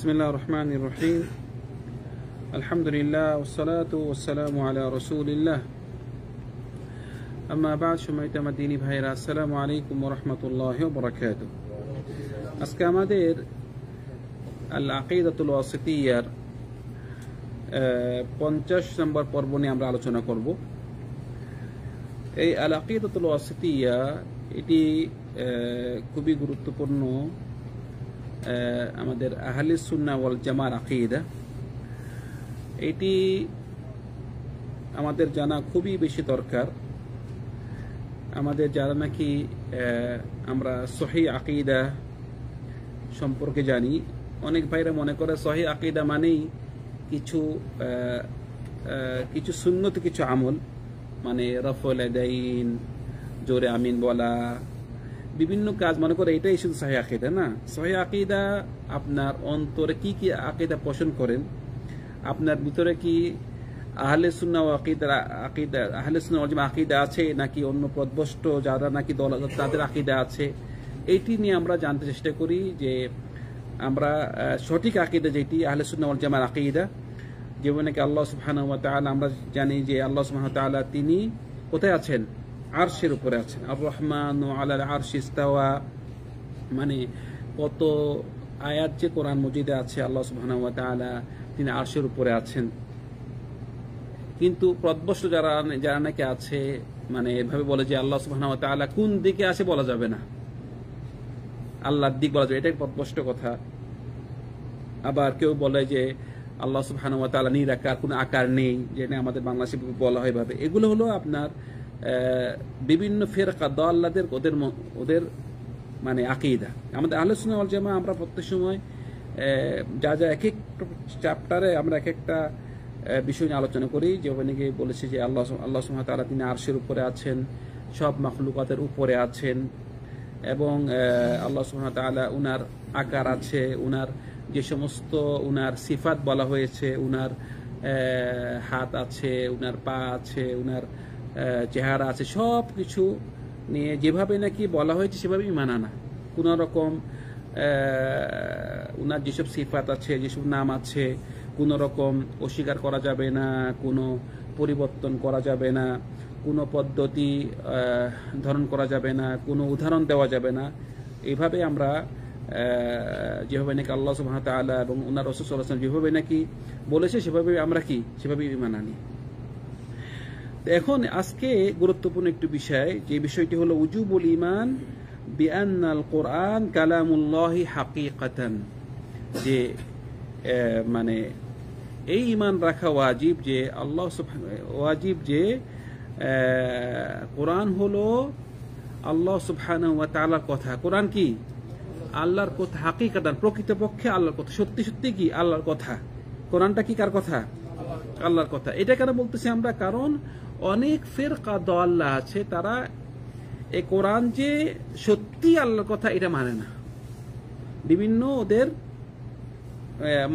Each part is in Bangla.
বিসমিল্লাহির রহমানির রহিম আলহামদুলিল্লাহ ওয়াসসালাতু ওয়াসসালামু আলা রাসূলিল্লাহ আম্মা বা'দ। সম্মানিত আমার দ্বীনী ভাইরা, আসসালামু আলাইকুম ওয়া রাহমাতুল্লাহি ওয়া বারাকাতুহু। আজকে আমাদের আল আকিদাতুল ওয়াসিতিয়ার 50 নম্বর পর্ব নিয়ে আমরা আলোচনা করব। এই আল আকিদাতুল ওয়াসিতিয়া এটি খুবই গুরুত্বপূর্ণ আমাদের আহলে সুন্নাহ ওয়াল জামার আকীদা। এটি আমাদের জানা খুবই বেশি দরকার। আমাদের যারা নাকি আমরা সহিহ আকীদা সম্পর্কে জানি, অনেক ভাইরা মনে করে সহিহ আকীদা মানেই কিছু সুন্নত, কিছু আমল, মানে রফউল ইয়াদাইন, জোরে আমিন বলা, বিভিন্ন কাজ মনে করে এটাই শুধু সহিহ আকীদা। না, সহিহ আকীদা আপনার অন্তরে কি কি আকীদা পোষণ করেন, আপনার ভিতরে কি আহলে সুন্নাহ ওয়াল আকীদা আহলে সুন্নাহ ওয়াল জামাত আকীদা আছে নাকি অন্য পথভ্রষ্ট যারা নাকি দল তাদের আকীদা আছে, এইটি নিয়ে আমরা জানতে চেষ্টা করি যে আমরা সঠিক আকীদা যেটি আহলে সুন্নাহ ওয়াল জামাত আকীদা, যেমন নাকি আল্লাহ সুবহানাহু ওয়া তাআলা, আমরা জানি যে আল্লাহ সুবহানাহু ওয়া তাআলা তিনি কোথায় আছেন? আরশের উপরে আছেন। আর রহমানু আলাল আরশি ইস্তাওয়া, মানে কত আয়াত যে কোরআন মজিদে আছে আল্লাহ সুবহানাহু ওয়া তাআলা তিনি আরশের উপরে আছেন। কিন্তু পথভ্রষ্ট যারা নাকি আছে, মানে এভাবে বলে যে আল্লাহ সুবহানাহু ওয়া তাআলা কোন দিকে আছে বলা যাবে না, আল্লাহর দিক বলা যাবে, এটাই পথভ্রষ্ট কথা। আবার কেউ বলে যে আল্লাহ সুবহানাহু ওয়া তাআলা নিরাকার, কোনো আকার নেই, যেটা আমাদের বাংলাদেশে বলা হয় ভাবে। এগুলো হলো আপনার বিভিন্ন ফিরকা দাল্লাদের ওদের মানে আকীদা। আমাদের আহলে সুন্নাহ ওয়াল জামাত আমরা প্রত্যেক সময় যা এক এক চ্যাপ্টারে আমরা এক একটা বিষয় নিয়ে আলোচনা করি। যে ওখানে বলেছে যে আল্লাহ সুবহানাহু ওয়া তাআলা তিনি আরশের উপরে আছেন, সব মাখলুকাতের উপরে আছেন, এবং আল্লাহ সুবহানাহু ওয়া তাআলা উনার আকার আছে, উনার যে সমস্ত উনার সিফাত বলা হয়েছে, উনার হাত আছে, উনার পা আছে, উনার চেহারা আছে, সব কিছু নিয়ে যেভাবে নাকি বলা হয়েছে সেভাবেই মানানা। কোন রকম উনার যেসব সিফাত আছে, যেসব নাম আছে, কোন রকম অস্বীকার করা যাবে না, কোনো পরিবর্তন করা যাবে না, কোনো পদ্ধতি ধারণ করা যাবে না, কোনো উদাহরণ দেওয়া যাবে না। এইভাবে আমরা যেভাবে নাকি আল্লাহ সুবহানাহু ওয়া তাআলা এবং ওনার রাসূল সাল্লাল্লাহু আলাইহি ওয়াসাল্লাম যেভাবে নাকি বলেছে সেভাবে আমরা সেভাবেই মানানি। এখন আজকে গুরুত্বপূর্ণ একটি বিষয়, যে বিষয়টি হলো উজুবুল ঈমান বিআন্নাল কোরআন কালামুল্লাহি হাকিকাতান। যে মানে এই ঈমান রাখা ওয়াজিব যে কোরআন হলো আল্লাহ সুবহানাহু ওয়া তাআলার কথা। কোরআন কি? আল্লাহর কথা, হাকিকাতান, প্রকৃতপক্ষে আল্লাহর কথা, সত্যি সত্যি কি আল্লাহর কথা। কোরআনটা কি কার কথা? আল্লাহর কথা। এটা কেন বলতেছি আমরা? কারণ অনেক ফিরকা দাল্লাহ আছে, তারা এই কোরআন যে সত্যি আল্লাহর কথা এটা মানে না। বিভিন্ন ওদের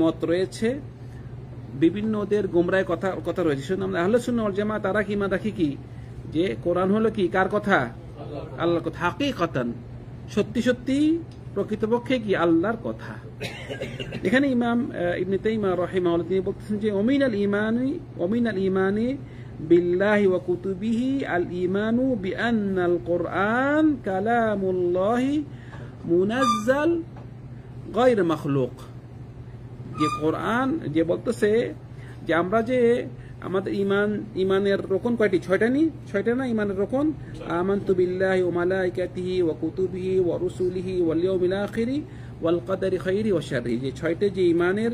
মত রয়েছে, বিভিন্ন ওদের গোমরায় কথা রয়েছে। শুনুন, আমরা আহলে সুন্নাহ ওয়াল জামাত তারা কি ইমান রাখি কি যে কোরআন হলো কি কার কথা? আল্লাহর কথা, হাকিকাতান, সত্যি সত্যি প্রকৃতপক্ষে কি আল্লাহর কথা। এখানে ইমাম ইবনে তাইমিয়া রাহিমাহুল্লাহ তিনি বলতেছেন যে ওমিনাল ঈমানি বিল্লাহি ওয়া কুতুবিহি আল ঈমানু বিআন্নাল কোরআন কালামুল্লাহি মুনাজ্জাল গায়র মাখলুক। যে কোরআন যে বলতেছে যে আমরা যে আমাদের ইমানের রকম কয়টি? ছয়টা না ইমানের রকম? আমানতু বিল্লাহি ওয়া মালাইকাতিহি ওয়া কুতুবিহি ওয়া রুসুলিহি ওয়াল ইয়াউমিল আখিরি ওয়াল কদরি খাইরি ওয়া শাররি। যে ছয়টা যে ইমানের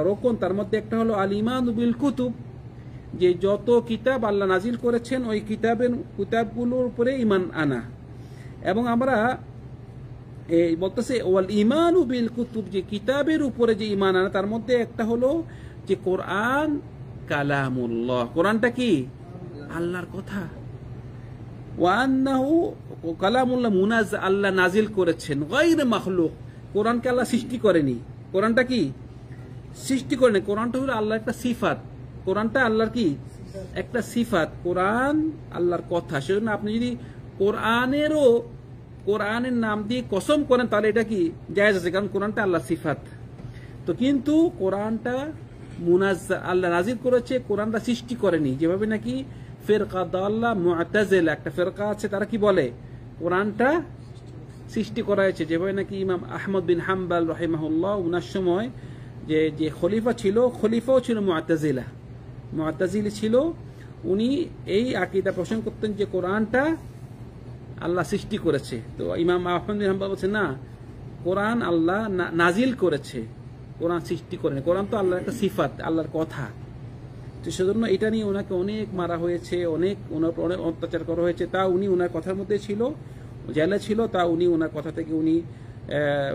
রকম, তার মধ্যে একটা হলো আল ঈমানু বিল কুতুব, যে যত কিতাব আল্লাহ নাজিল করেছেন ওই কিতাবগুলোর উপরে ঈমান আনা। এবং আমরা বলতেছে ওয়াল ঈমানু বিল কুতুব, যে কিতাবের উপরে যে ঈমান আনা, তার মধ্যে একটা হলো যে কোরআন কালামুল্লাহ, কোরআনটা কি আল্লাহর কথা। ওয়া আন্নাহু কালামুল্লাহ মুনাজ্জাল, আল্লাহ নাজিল করেছেন, গায়র মাখলুক, কোরআনকে আল্লাহ সৃষ্টি করেনি। কোরআনটা কি সৃষ্টি করেনি, কোরআনটা হলো আল্লাহর একটা সিফাত। কোরআনটা আল্লাহর কি একটা সিফাত, কোরআন আল্লাহর কথা। সেজন্য আপনি যদি কোরআনের নাম দিয়ে কসম করেন তাহলে এটা কি জায়েজ আছে, কারণ কোরআনটা আল্লাহর সিফাত। তো কিন্তু কোরআনটা মুনাজ্জাল, আল্লাহ নাজিল করেছে, কোরআনটা সৃষ্টি করেনি। যেভাবে নাকি ফিরকা দাল্লাহ মুআতাজিলা একটা ফিরকা আছে, তারা কি বলে কোরআনটা সৃষ্টি করা হয়েছে। যেভাবে নাকি ইমাম আহমদ বিন হাম্বল রাহিমাহুল্লাহ উনার সময় যে খলিফা ছিল, খলিফাও ছিল মুআতাজিলি ছিল। উনি এই আকীদা পোষণ করতেন যে কোরআনটা আল্লাহ সৃষ্টি করেছে। তো ইমাম আহমদ বিন হাম্বল বলছে না, কোরআন আল্লাহ নাজিল করেছে, কোরআন সৃষ্টি করেনি। কোরআন তো আল্লাহর একটা সিফাত, আল্লাহর কথা। তো সেজন্য এটা নিয়ে ওনাকে অনেক মারা হয়েছে, অনেক অত্যাচার করা হয়েছে। তা উনি ওনার কথার মধ্যে ছিল, জেলে ছিল, তা উনি ওনার কথা থেকে উনি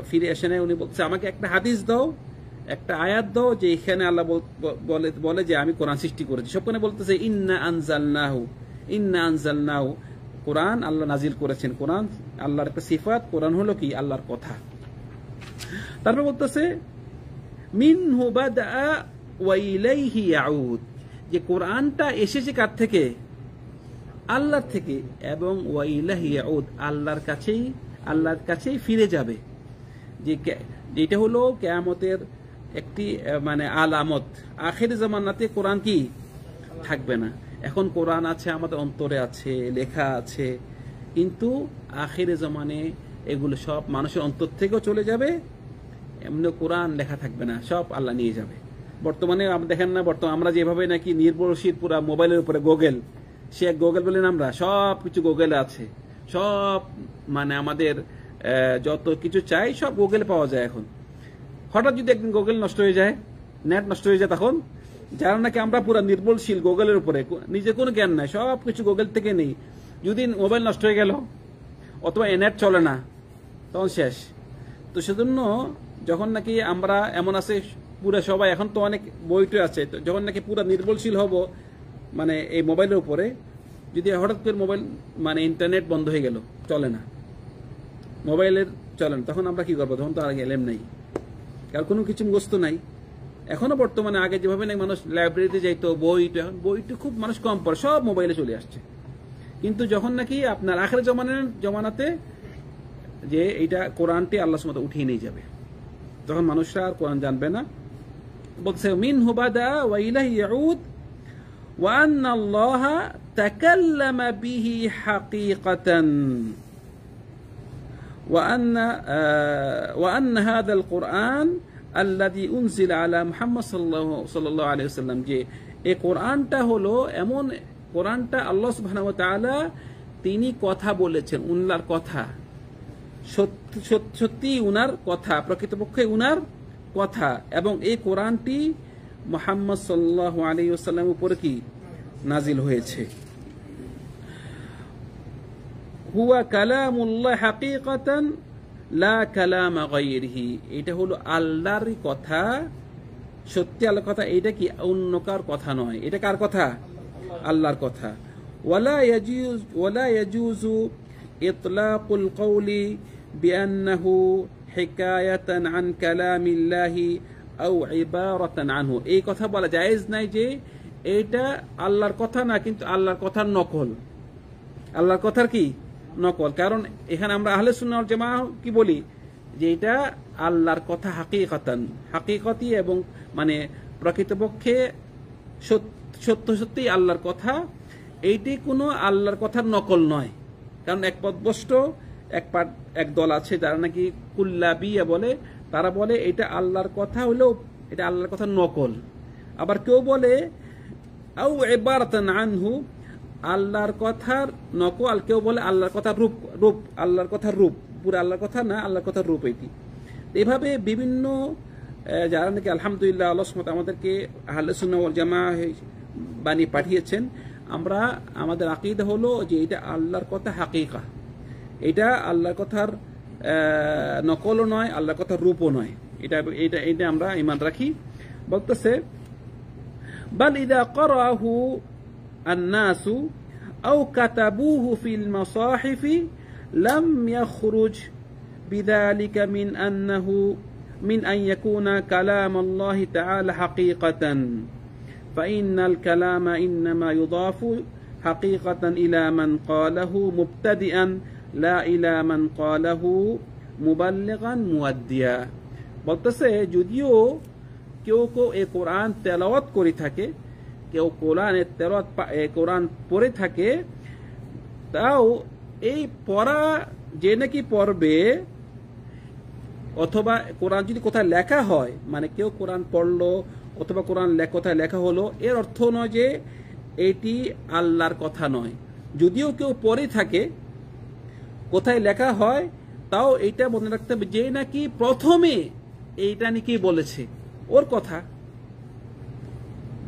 ফিরে আসে নাই। উনি বলছে আমাকে একটা হাদিস দাও, একটা আয়াত দাও যে এখানে আল্লাহ বলে যে আমি কোরআন সৃষ্টি করেছি। সবখানে বলতেছে ইন্না আনজালনাহু, কোরআন আল্লাহ নাজিল করেছেন। কোরআন আল্লাহর একটা সিফাত, কোরআন হলো কি আল্লাহর কথা। তারপর বলতেছে মিনহু বাদা ওয়া ইলাইহি ইয়াউদ, যে কোরআনটা এসেছে কার থেকে? আল্লাহর থেকে, এবং ওয়া ইলাইহি ইয়াউদ, আল্লাহর কাছেই ফিরে যাবে। যেটা হলো কিয়ামতের একটি মানে আলামত। আখির জামানাতে কোরআন কি থাকবে না। এখন কোরআন আছে, আমাদের অন্তরে আছে, লেখা আছে, কিন্তু আখির জামানে এগুলো সব মানুষের অন্তর থেকেও চলে যাবে। এমনি কোরআন লেখা থাকবে না, সব আল্লাহ নিয়ে যাবে। বর্তমানে দেখেন না, আমরা যেভাবে নাকি নির্ভরশীল পুরা মোবাইলের উপরে গুগল, সে গুগল বলেন, আমরা সব কিছু গুগলে আছে, সব মানে আমাদের যত কিছু চাই সব গুগলে পাওয়া যায়। এখন হঠাৎ যদি একদিন গুগল নষ্ট হয়ে যায়, নেট নষ্ট হয়ে যায়, তখন যারা নাকি আমরা পুরা নির্ভরশীল গুগলের উপরে, নিজের কোনো জ্ঞান নাই, সব কিছু গুগল থেকে নেই, যদি মোবাইল নষ্ট হয়ে গেল অথবা নেট চলে না, তখন শেষ। তো সেজন্য যখন নাকি আমরা এমন আছে পুরা সবাই, এখন তো অনেক বইটই আছে, যখন নাকি পুরা নির্ভরশীল হব মানে এই মোবাইলের উপরে, যদি হঠাৎ করে মোবাইল মানে ইন্টারনেট বন্ধ হয়ে গেল, চলে না, মোবাইলের চলে না, তখন আমরা কি করবো? তখন তো আর এলেম নাই, কারণ কোনো কিছু মুখস্থ নাই। এখনো বর্তমানে আগে যেভাবে নাকি মানুষ লাইব্রেরিতে যাইতো, বইটা খুব মানুষ কম পড়ে, সব মোবাইলে চলে আসছে। কিন্তু যখন নাকি আপনার আখির জমানাতে যে এইটা কোরআনটি আল্লাহ সুবহানাহু ওয়া তাআলা উঠিয়ে নিয়ে যাবে, তখন মানুষরা আর কোরআন জানবে না। বলছে মিনহু বাদা ওয়া ইলাইহি ইয়াউদ ওয়া আন্না আল্লাহা তাকাল্লামা বিহি হাকীকাতান ওয়া আন্না হাযাল কুরআন আল্লাযী উনজিলা আলা মুহাম্মদ সাল্লাল্লাহু আলাইহি ওয়াসাল্লাম, যে এই কোরআনটা হলো এমন, কোরআনটা আল্লাহ সুবহানাহু ওয়া তাআলা তিনি কথা বলেছেন, উনার কথা, সত্যি উনার কথা, প্রকৃতপক্ষে উনার কথা, এবং এই কোরআনটি মুহাম্মদ সাল্লাল্লাহু আলাইহি ওয়াসাল্লামের উপরে কি নাজিল হয়েছে। হুয়া কালামুল্লাহ হাকীকাতান লা কালামা গায়রিহি, এটা হলো আল্লাহর কথা, সত্যি আল্লাহর কথা, এটা কি অন্য কার কথা নয়, এটা কার কথা? আল্লাহর কথা। ওয়ালা ইয়াজুজু ইতলাকুল কওলি বিআন্নাহু হিকায়াতান আন কালামিল্লাহি আও ইবারাতান আনহু, এই কথা বলা জায়েজ নাই যে এটা আল্লাহর কথা না, কিন্তু আল্লাহর কথার নকল, আল্লাহর কথার কি নকল। কারণ এখানে আমরা আহলে সুন্নাহ ওয়াল জামাআহ কি বলি যে এটা আল্লাহর কথা হাকীকাতান, হাকীকতি এবং মানে প্রকৃতপক্ষে সত্যি আল্লাহর কথা, এইটি কোনো আল্লাহর কথার নকল নয়। কারণ এক পদভ্রষ্ট এক দল আছে যারা নাকি কুল্লাবিয়া বলে, তারা বলে এটা আল্লাহর কথা হলেও এটা আল্লাহর কথার নকল। আবার কেউ বলে আও ইবারাতান আনহু, আল্লাহর কথার নকল, কেউ বলে আল্লাহর কথার রূপ, আল্লাহর কথার রূপ, পুরো আল্লাহর কথা না, আল্লাহর কথার রূপ এটি। এভাবে বিভিন্ন যারা নাকি আলহামদুলিল্লাহ আল্লাহ সুবহানাহু ওয়া তাআলা আমাদেরকে আহলে সুন্নাহ ওয়াল জামাআহ বানিয়ে পাঠিয়েছেন, আমরা আমাদের আকীদা হলো যে এটা আল্লাহর কথা হাকীকা, এটা আল্লাহর কথার নকলও নয়, আল্লাহর কথার রূপও নয়, এটা আমরা ঈমান রাখি। বলতেছে বাল ইযা ক্বরাহু الناس أو كتبوه في المصاحف لم يخرج بذلك من أن يكون كلام الله تعالى حقيقة، فإن الكلام إنما يضاف حقيقة إلى من قاله مبتدئا لا إلى من قاله مبلغا موديا। বলতেছে যদিও কেউ কেউ এই কোরআন তেলাওয়াত করে থাকে, কেউ কোরআনের তেলাওয়াত কোরআন পড়ে থাকে, তাও এই পড়া যে নাকি পড়বে, অথবা কোরআন যদি কোথায় লেখা হয়, মানে কেউ কোরআন পড়লো অথবা কোরআন কোথায় লেখা হলো, এর অর্থ নয় যে এটি আল্লাহর কথা নয়। যদিও কেউ পড়ে থাকে, কোথায় লেখা হয়, তাও এইটা মনে রাখতে হবে যে নাকি প্রথমে এইটা নাকি বলেছে ওর কথা,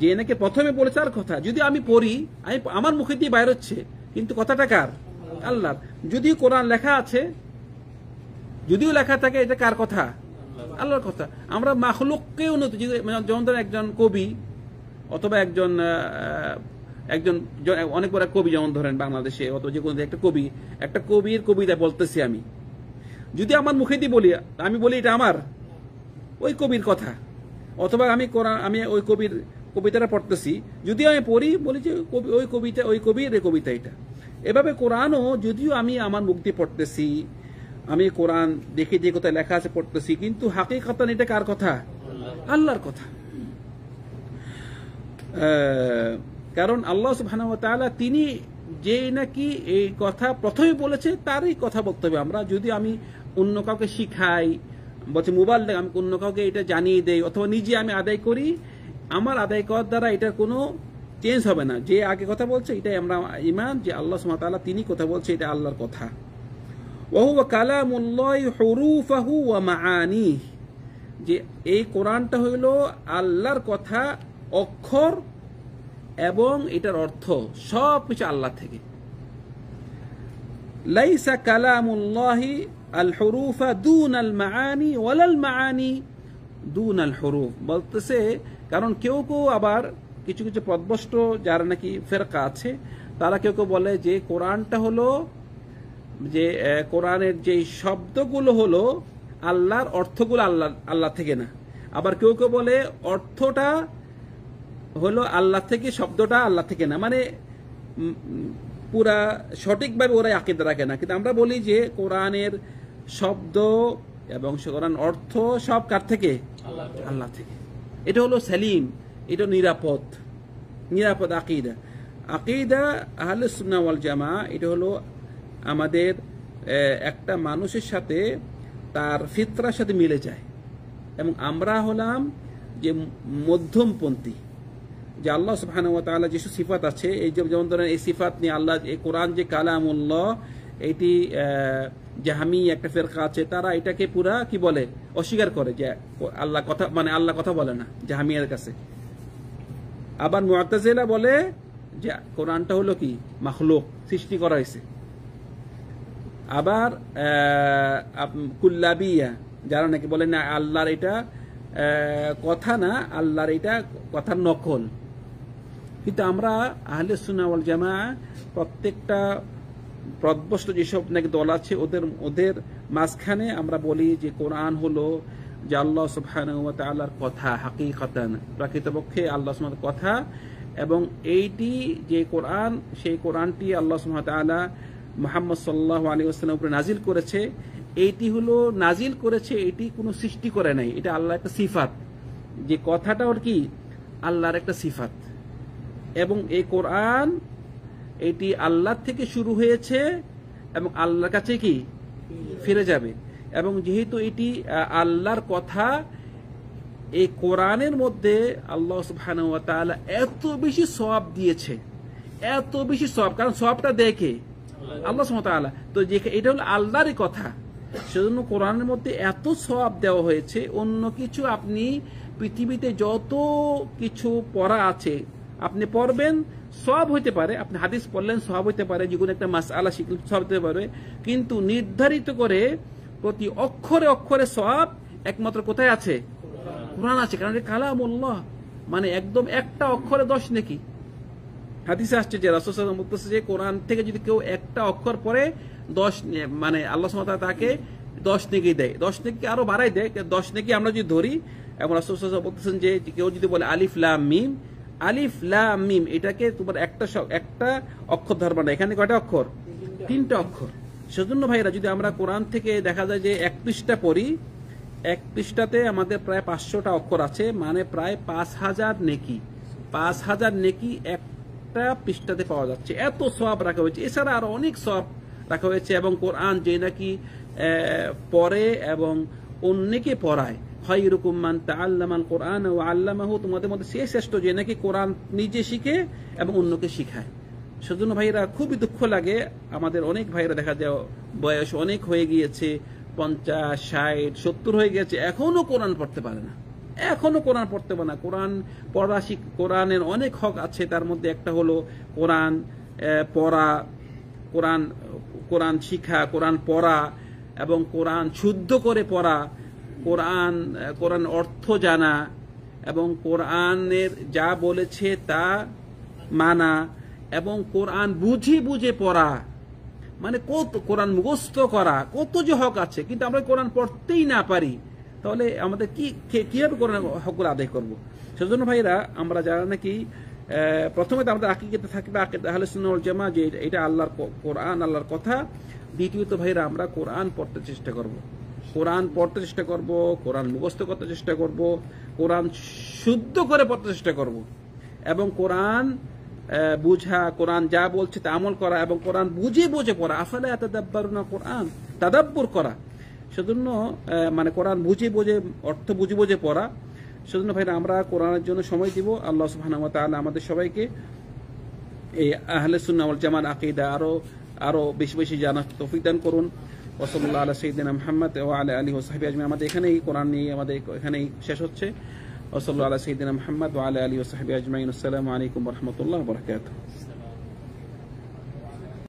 যে নাকি প্রথমে বলেছে আর কথা। যদি আমি পড়ি, আমি আমার মুখে দিয়ে বাইর হচ্ছে, কিন্তু কথাটা কার? আল্লাহর। যদিও কোরআন লেখা আছে, যদিও লেখা থাকে, এটা কার কথা? আল্লাহর কথা। আমরা মাখলুককে উন্নত, যেমন ধরেন একজন কবি অথবা একজন অনেক বড় কবি, যেমন ধরেন বাংলাদেশে অথবা যে কোনো একটা কবির কবিতা বলতেছি আমি, যদি আমার মুখে দিয়ে বলি, আমি বলি এটা আমার ওই কবির কথা, অথবা আমি ওই কবির কবিতাটা পড়তেছি, যদি আমি পড়ি বলি যে ওই কবিতা, ওই কবির এই কবিতা এটা। এভাবে কোরআনও যদিও আমি আমার মুখ দিয়ে পড়তেছি, আমি কোরআন দেখে যে কোথায় লেখা আছে পড়তেছি, কিন্তু হাকিকাতান এটা কার কথা? আল্লাহর কথা। কারণ আল্লাহ সুবহানাহু ওয়া তাআলা তিনি যে নাকি এই কথা প্রথমে বলেছে তারই কথা বলতে হবে আমরা। যদি আমি অন্য কাউকে শিখাই, বলছে মোবাইল দেখ, আমি অন্য কাউকে এটা জানিয়ে দেই, অথবা নিজে আমি আদায় করি, আমার আদায় করার দ্বারা এটার কোনো চেঞ্জ হবে না। যে আগে কথা বলছে এটাই আমরা ঈমান, যে আল্লাহ সুবহানাহু ওয়া তাআলা তিনি কথা বলছে, এটা আল্লাহর কথা। ওয়া হুয়া কালামুল্লাহি হুরুফুহু ওয়া মাআনিহি, যে এই কোরআনটা হইল আল্লাহর কথা, অক্ষর এবং এটার অর্থ সব কিছু আল্লাহ থেকে। লাইসা কালামুল্লাহি আল হুরুফা দুনাল মাআনি ওয়ালাল মাআনি দুনাল হুরুফ। বলতেছে কারণ কেউ কেউ আবার কিছু কিছু পদভ্রষ্ট যারা নাকি ফেরকা আছে, তারা কেউ কেউ বলে যে কোরআনটা হলো, যে কোরআনের যে শব্দগুলো হলো আল্লাহর, অর্থগুলো আল্লাহ থেকে না। আবার কেউ কেউ বলে অর্থটা হলো আল্লাহ থেকে, শব্দটা আল্লাহ থেকে না। মানে পুরা সঠিকভাবে ওরা আকীদা রাখে না। কিন্তু আমরা বলি যে কোরআনের শব্দ এবং কোরআন অর্থ সব কার থেকে? আল্লাহ থেকে। এটা হলো সালিম, এটা নিরাপদ আকীদা। আকীদা আহলে সুন্নাহ ওয়াল জামাআহ, এটা হলো আমাদের একটা মানুষের সাথে তার ফিতরার সাথে মিলে যায়, এবং আমরা হলাম যে মধ্যমপন্থী, যে আল্লাহ সুবহানাহু ওয়া তাআলা যেসব সিফাত আছে, এই যেমন ধরেন এই সিফাত নিয়ে আল্লাহ, এই কোরআন যে কালামুল্লাহ, এটি জাহমি একটা ফেরকা আছে, তারা এটাকে পুরা কি বলে? অস্বীকার করে, যে আল্লাহ কথা, মানে আল্লাহ কথা বলে না জাহমিয়ার কাছে। আবার মুআতাজিলা বলে যে কোরআনটা হলো কি? মাখলুক, সৃষ্টি করা হয়েছে। আবার কুল্লাবিয়া যারা নাকি বলে না আল্লাহর এটা কথা না, আল্লাহর এটা কথার নকল। কিন্তু আমরা আহলে সুন্নাহ ওয়াল জামাআহ প্রত্যেকটা পদভ্রষ্ট যেসব নাকি দল আছে, ওদের মাঝখানে আমরা বলি যে কোরআন হলো যে আল্লাহ সুবহানাহু ওয়া তাআলার কথা, হাকিকাতান প্রকৃতপক্ষে আল্লাহ সুবহানাহু কথা। এবং এইটি যে কোরআন, সেই কোরআনটি আল্লাহ সুবহানাহু ওয়া তাআলা মুহাম্মদ সাল্লাল্লাহু আলাইহি ওয়াসাল্লামের উপরে নাজিল করেছে। এইটি হলো নাজিল করেছে, এটি কোনো সৃষ্টি করে নাই, এটা আল্লাহর একটা সিফাত। যে কথাটা ওর কি? আল্লাহর একটা সিফাত। এবং এই কোরআন এটি আল্লাহ থেকে শুরু হয়েছে এবং আল্লাহর কাছে কি ফিরে যাবে। এবং যেহেতু এটি আল্লাহর কথা, এই কোরআনের মধ্যে আল্লাহ সুবহানাহু ওয়া তাআলা এত বেশি সওয়াব দিয়েছে, এত বেশি সওয়াব। কারণ সওয়াবটা দেখে আল্লাহ সুবহানাহু ওয়া তাআলা, তো এটা হলো আল্লাহরই কথা, সেজন্য কোরআনের মধ্যে এত সওয়াব দেওয়া হয়েছে। অন্য কিছু আপনি পৃথিবীতে যত কিছু পড়া আছে আপনি পড়বেন, সওয়াব হইতে পারে, আপনি হাদিস পড়লেন সওয়াব হইতে পারে, যে কোনো একটা মাসআলা শিখলেন সওয়াব হতে পারে, কিন্তু নির্ধারিত করে প্রতি অক্ষরে অক্ষরে সওয়াব একমাত্র কোথায় আছে? কোরআন আছে। কারণ এটা কালামুল্লাহ, মানে একদম একটা অক্ষরে 10 নেকি। হাদিসে আসছে যে রাসূল সাল্লাল্লাহু আলাইহি ওয়াসাল্লাম বলতেছে যে কোরআন থেকে যদি কেউ একটা অক্ষর পড়ে 10, মানে আল্লাহ সুবহানাহু ওয়া তাআলা তাকে 10 নেকি দেয়, 10 নেকি আরো বাড়াই দেয়। 10 নেকি আমরা যদি ধরি, এবং রাসূল সাল্লাল্লাহু আলাইহি ওয়াসাল্লাম বলতেছেন যে কেউ যদি বলে আলিফ লাম মিম, আলিফ লাম মিম এটাকে তোমার একটা অক্ষর ধরবা না, এখানে কয়টা অক্ষর? 3টা অক্ষর। সেজন্য ভাইরা যদি আমরা কোরআন থেকে দেখা যায় যে 31টা পড়ি, এক পৃষ্ঠাতে আমাদের প্রায় 500টা অক্ষর আছে, মানে প্রায় 5000 নেকি, 5000 নেকি একটা পৃষ্ঠাতে পাওয়া যাচ্ছে। এত সওয়াব রাখা হয়েছে, এছাড়া আরো অনেক সওয়াব রাখা হয়েছে। এবং কোরআন যে নাকি পড়ে এবং অন্যকে পড়ায়, খায়রুকুম মান তাআল্লামাল কোরআন ওয়া আল্লামাহু, তোমাদের মধ্যে সে শ্রেষ্ঠ যে নাকি কোরআন নিজে শিখে এবং অন্যকে শিখায়। সেজন্য ভাইরা খুবই দুঃখ লাগে, আমাদের অনেক ভাইরা দেখা যায় বয়স অনেক হয়ে গিয়েছে, 50, 60, 70 হয়ে গেছে, এখনো কোরআন পড়তে পারে না, এখনো কোরআন পড়তে পারে না। কোরআন পড়া কোরআনের অনেক হক আছে, তার মধ্যে একটা হলো কোরআন পড়া, কোরআন শিখা, কোরআন পড়া এবং কোরআন শুদ্ধ করে পড়া, কোরআন অর্থ জানা এবং কোরআনের যা বলেছে তা মানা এবং কোরআন বুঝে বুঝে পড়া, মানে কত কোরআন মুখস্থ করা, কত যে হক আছে। কিন্তু আমরা কোরআন পড়তেই না পারি, তাহলে আমাদের কিভাবে কোরআন হকগুলো আদায় করব? সেজন্য ভাইরা আমরা যারা নাকি প্রথমে তো আমাদের আকীদাতে থাকবে আকীদা আহলে সুন্নাহ ওয়াল জামাআহ, যে এটা আল্লাহর কোরআন, আল্লাহর কথা। দ্বিতীয়ত ভাইরা আমরা কোরআন পড়তে চেষ্টা করব, কোরআন পড়তে চেষ্টা করব, কোরআন মুখস্থ করতে চেষ্টা করব, কোরআন শুদ্ধ করে পড়তে চেষ্টা করব এবং কোরআন বুঝা, কোরআন যা বলছে তা আমল করা এবং কোরআন বুঝে বুঝে পড়া। আফালা ইয়াতাদাব্বারুনা কোরআন, তাদাব্বুর করা। সেজন্য মানে কোরআন বুঝে বুঝে, অর্থ বুঝে বুঝে পড়া। সেজন্য ভাইরা আমরা কোরআনের জন্য সময় দিব। আল্লাহ সুবহানাহু ওয়া তাআলা আমাদের সবাইকে এই আহলে সুন্নাহ ওয়াল জামাত আকীদা আরো বেশি বেশি জানার তৌফিক দান করুন। ওয়া সাল্লাল্লাহু আলা সাইয়্যিদিনা মুহাম্মদ ওয়া আলা আলিহি ওয়া সাহবিহি আজমাইন। আমাদের এখানেই কোরআন নিয়ে আমাদের এখানেই শেষ হচ্ছে। ওয়া সাল্লাল্লাহু আলা সাইয়্যিদিনা মুহাম্মদ ওয়া আলা আলিহি ওয়া সাহবিহি আজমাইন। আসসালামু আলাইকুম ওয়া রাহমাতুল্লাহি ওয়া বারাকাতুহু।